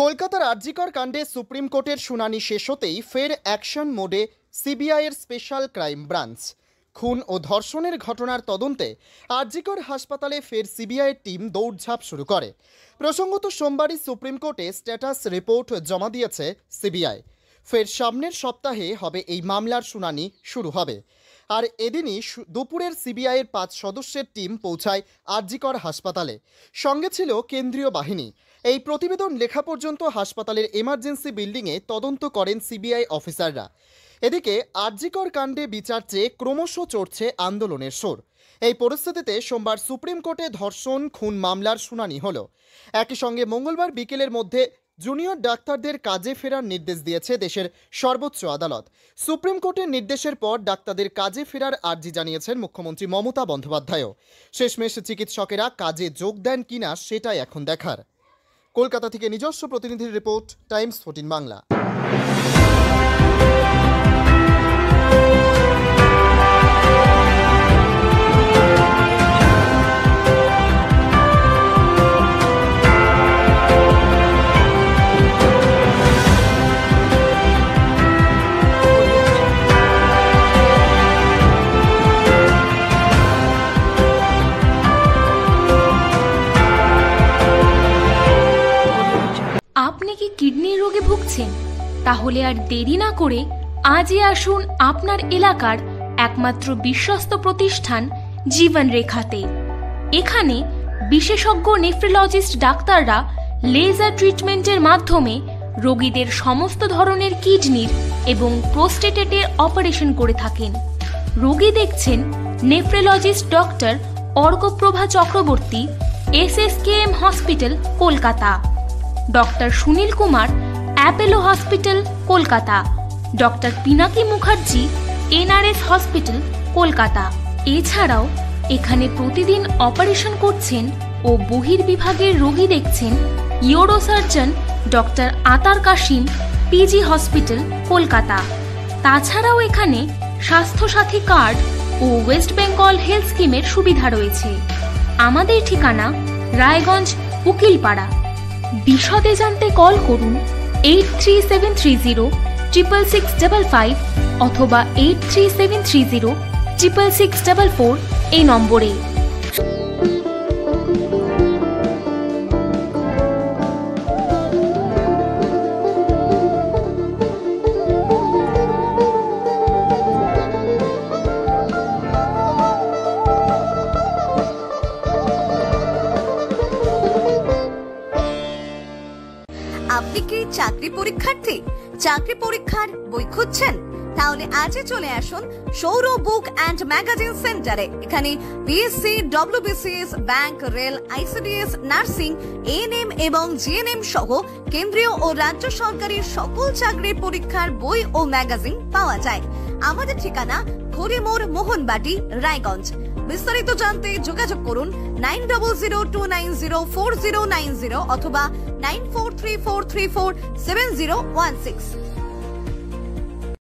কলকাতার আরজিকর কাণ্ডে সুপ্রিম কোর্টের শুনানি শেষ হতেই ফের অ্যাকশন মোডে সিবিআইয়ের স্পেশাল ক্রাইম ব্রাঞ্চ। খুন ও ধর্ষণের ঘটনার তদন্তে আরজিকর হাসপাতালে ফের সিবিআইয়ের টিম দৌড়ঝাঁপ শুরু করে। প্রসঙ্গত সোমবারই সুপ্রিম কোর্টে স্ট্যাটাস রিপোর্ট জমা দিয়েছে সিবিআই। ফের সামনের সপ্তাহে হবে এই মামলার শুনানি শুরু হবে। আর এদিনই দুপুরের সিবিআইয়ের 5 সদস্যের টিম পৌঁছায় আরজিকর হাসপাতালে। সঙ্গে ছিল কেন্দ্রীয় বাহিনী। এই প্রতিবেদন লেখা পর্যন্ত হাসপাতালের এমার্জেন্সি বিল্ডিংয়ে তদন্ত করেন সিবিআই অফিসাররা। এদিকে আরজিকর কাণ্ডে বিচার চেয়ে ক্রমশ চড়ছে আন্দোলনের সুর। এই পরিস্থিতিতে সোমবার সুপ্রিম কোর্টে ধর্ষণ খুন মামলার শুনানি হলো। একই সঙ্গে মঙ্গলবার বিকেলের মধ্যে জুনিয়র ডাক্তারদের কাজে ফেরার নির্দেশ দিয়েছে দেশের সর্বোচ্চ আদালত। সুপ্রিম কোর্টের নির্দেশের পর ডাক্তারদের কাজে ফেরার আর্জি জানিয়েছেন মুখ্যমন্ত্রী মমতা বন্দ্যোপাধ্যায়ও। শেষমেশ চিকিৎসকেরা কাজে যোগ দেন কিনা সেটাই এখন দেখার। কলকাতা থেকে নিজস্ব প্রতিনিধির রিপোর্ট, টাইমস 14 বাংলা। আপনি কি কিডনি রোগে ভুগছেন? তাহলে আর দেরি না করে আজই আসুন আপনার এলাকার একমাত্র বিশ্বস্ত প্রতিষ্ঠান জীবন রেখাতে। এখানে বিশেষজ্ঞ নেফ্রোলজিস্ট ডাক্তাররা লেজার ট্রিটমেন্টের মাধ্যমে রোগীদের সমস্ত ধরনের কিডনির এবং প্রোস্টেটের অপারেশন করে থাকেন। রোগী দেখছেন nephrologist doctor Arkaprava Chakraborty, SSKM hospital, Kolkata. Doctor Sunil Kumar, Apollo hospital, Kolkata. Doctor Pinaki Mukherjee, NRS hospital, Kolkata. এছাড়াও এখানে প্রতিদিন অপারেশন করছেন ও বহির্বিভাগের রোগী দেখছেন ইউরোসার্জন ডক্টর আতার কাশিম, PG হসপিটাল, কলকাতা। তাছাড়াও এখানে স্বাস্থ্যসাথী কার্ড ও ওয়েস্ট বেঙ্গল হেলথ স্কিমের সুবিধা রয়েছে। আমাদের ঠিকানা রায়গঞ্জ, উকিলপাড়া। বিশদে জানতে কল করুন 8373066655 অথবা 8373066644 এই নম্বরে। আপনি কি চাকরি পরীক্ষার্থী? চাকরি পরীক্ষার বই খুঁজছেন? তাহলে আজই চলে আসুন সৌরভ বুক অ্যান্ড ম্যাগাজিন সেন্টারে। এখানে PSC, WBCS, bank, rail, ICDS, nursing, ANM এবং GNM সহ কেন্দ্রীয় ও রাজ্য সরকারের সকল চাকরির পরীক্ষার বই ও ম্যাগাজিন পাওয়া যায়। আমাদের ঠিকানা খড়িমোড়, মোহনবাটি, রায়গঞ্জ। বিস্তারিত জানতে যোগাযোগ করুন 9002904090 অথবা 9434347016।